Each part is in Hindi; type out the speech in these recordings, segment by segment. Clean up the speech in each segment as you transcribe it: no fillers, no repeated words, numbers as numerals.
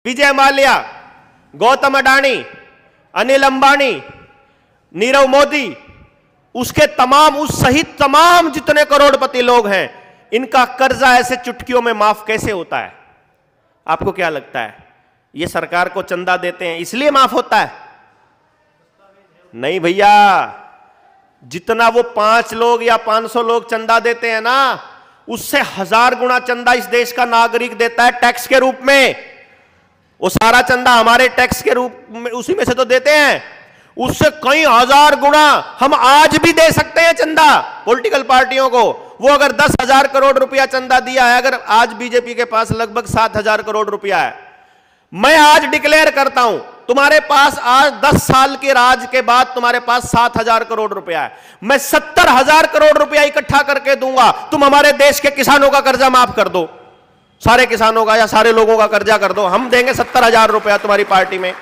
विजय माल्या, गौतम अडानी, अनिल अंबानी, नीरव मोदी, उसके तमाम, उस सहित तमाम जितने करोड़पति लोग हैं, इनका कर्जा ऐसे चुटकियों में माफ कैसे होता है? आपको क्या लगता है? ये सरकार को चंदा देते हैं इसलिए माफ होता है? नहीं भैया, जितना वो 5 लोग या 500 लोग चंदा देते हैं ना, उससे 1000 गुना चंदा इस देश का नागरिक देता है टैक्स के रूप में। वो सारा चंदा हमारे टैक्स के रूप में, उसी में से तो देते हैं। उससे कई 1000 गुना हम आज भी दे सकते हैं चंदा पॉलिटिकल पार्टियों को। वो अगर 10,000 करोड़ रुपया चंदा दिया है, अगर आज बीजेपी के पास लगभग 7,000 करोड़ रुपया है, मैं आज डिक्लेयर करता हूं तुम्हारे पास आज 10 साल के राज के बाद तुम्हारे पास 7,000 करोड़ रुपया है, मैं 70,000 करोड़ रुपया इकट्ठा करके दूंगा, तुम हमारे देश के किसानों का कर्जा माफ कर दो, सारे किसानों का या सारे लोगों का कर्जा कर दो, हम देंगे 70,000 रुपया तुम्हारी पार्टी में।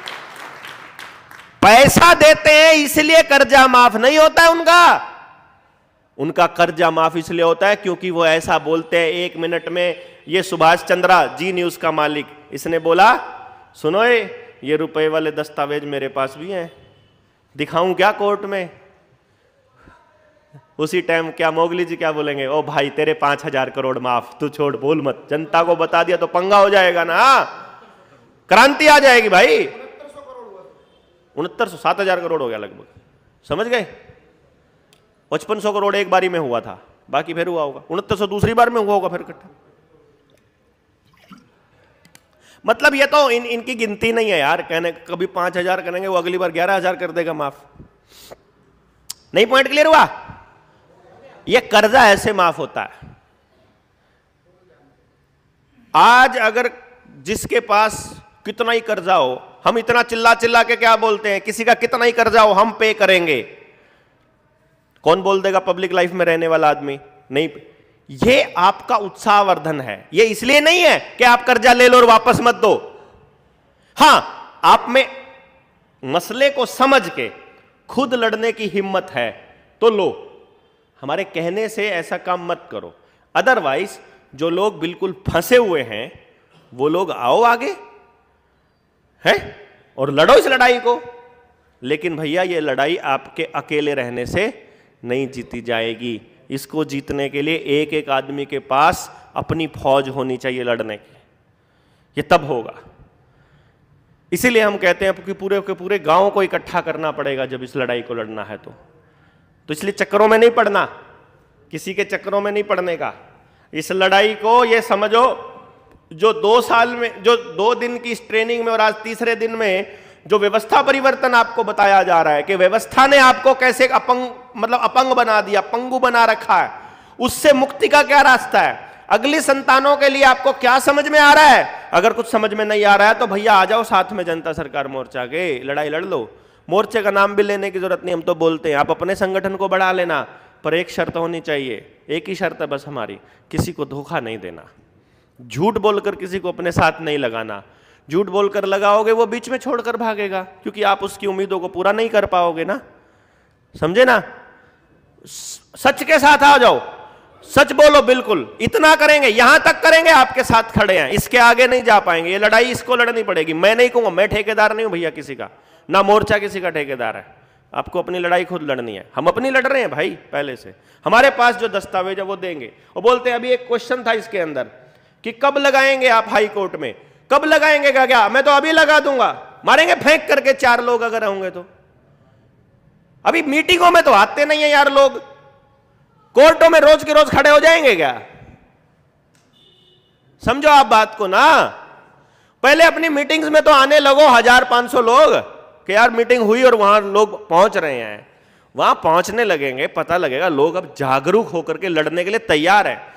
पैसा देते हैं इसलिए कर्जा माफ नहीं होता है उनका कर्जा माफ इसलिए होता है क्योंकि वो ऐसा बोलते हैं। 1 मिनट में ये सुभाष चंद्रा जी न्यूज का मालिक, इसने बोला सुनो ये रुपए वाले दस्तावेज मेरे पास भी हैं, दिखाऊं क्या कोर्ट में? उसी टाइम क्या मोगली जी क्या बोलेंगे? ओ भाई तेरे 5,000 करोड़ माफ, तू छोड़, बोल मत, जनता को बता दिया तो पंगा हो जाएगा ना, क्रांति आ जाएगी भाई। 6900 7,000 करोड़ हो गया लगभग, समझ गए? 5500 करोड़ एक बारी में हुआ था, बाकी फिर हुआ होगा 6900 दूसरी बार में हुआ होगा फिर इकट्ठा। मतलब ये तो इनकी गिनती नहीं है यार, कहने कभी 5,000 करेंगे, वो अगली बार 11,000 कर देगा माफ। नहीं, पॉइंट क्लियर हुआ? ये कर्जा ऐसे माफ होता है। आज अगर जिसके पास कितना ही कर्जा हो, हम इतना चिल्ला चिल्ला के क्या बोलते हैं, किसी का कितना ही कर्जा हो हम पे करेंगे, कौन बोल देगा पब्लिक लाइफ में रहने वाला आदमी? नहीं। ये आपका उत्साहवर्धन है, ये इसलिए नहीं है कि आप कर्जा ले लो और वापस मत दो। हां, आप में मसले को समझ के खुद लड़ने की हिम्मत है तो लो, हमारे कहने से ऐसा काम मत करो। अदरवाइज जो लोग बिल्कुल फंसे हुए हैं वो लोग आओ आगे है और लड़ो इस लड़ाई को। लेकिन भैया ये लड़ाई आपके अकेले रहने से नहीं जीती जाएगी। इसको जीतने के लिए एक एक आदमी के पास अपनी फौज होनी चाहिए लड़ने की, ये तब होगा। इसीलिए हम कहते हैं कि पूरे के पूरे गांव को इकट्ठा करना पड़ेगा जब इस लड़ाई को लड़ना है तो इसलिए चक्करों में नहीं पड़ना, किसी के चक्करों में नहीं पड़ने का। इस लड़ाई को ये समझो, जो 2 साल में, जो 2 दिन की इस ट्रेनिंग में और आज तीसरे दिन में जो व्यवस्था परिवर्तन आपको बताया जा रहा है कि व्यवस्था ने आपको कैसे अपंग बना दिया, पंगु बना रखा है, उससे मुक्ति का क्या रास्ता है? अगली संतानों के लिए आपको क्या समझ में आ रहा है? अगर कुछ समझ में नहीं आ रहा है तो भैया आ जाओ साथ में जनता सरकार मोर्चा के, लड़ाई लड़ लो। मोर्चे का नाम भी लेने की जरूरत नहीं, हम तो बोलते हैं आप अपने संगठन को बढ़ा लेना, पर एक शर्त होनी चाहिए, एक ही शर्त है बस हमारी, किसी को धोखा नहीं देना, झूठ बोलकर किसी को अपने साथ नहीं लगाना। झूठ बोलकर लगाओगे वो बीच में छोड़कर भागेगा, क्योंकि आप उसकी उम्मीदों को पूरा नहीं कर पाओगे ना, समझे ना? सच के साथ आ जाओ, सच बोलो, बिल्कुल इतना करेंगे, यहां तक करेंगे, आपके साथ खड़े हैं, इसके आगे नहीं जा पाएंगे। ये लड़ाई इसको लड़नी पड़ेगी। मैं नहीं कहूंगा, मैं ठेकेदार नहीं हूं भैया किसी का, ना मोर्चा किसी का ठेकेदार है। आपको अपनी लड़ाई खुद लड़नी है, हम अपनी लड़ रहे हैं भाई पहले से। हमारे पास जो दस्तावेज है वो देंगे। और बोलते हैं, अभी एक क्वेश्चन था इसके अंदर कि कब लगाएंगे आप हाई कोर्ट में, कब लगाएंगे? क्या मैं तो अभी लगा दूंगा, मारेंगे फेंक करके 4 लोग अगर होंगे तो। अभी मीटिंगों में तो आते नहीं है यार लोग, कोर्टों में रोज के रोज खड़े हो जाएंगे क्या? समझो आप बात को ना। पहले अपनी मीटिंग्स में तो आने लगो 1000-500 लोग कि यार मीटिंग हुई और वहां लोग पहुंच रहे हैं, वहां पहुंचने लगेंगे, पता लगेगा लोग अब जागरूक होकर के लड़ने के लिए तैयार है।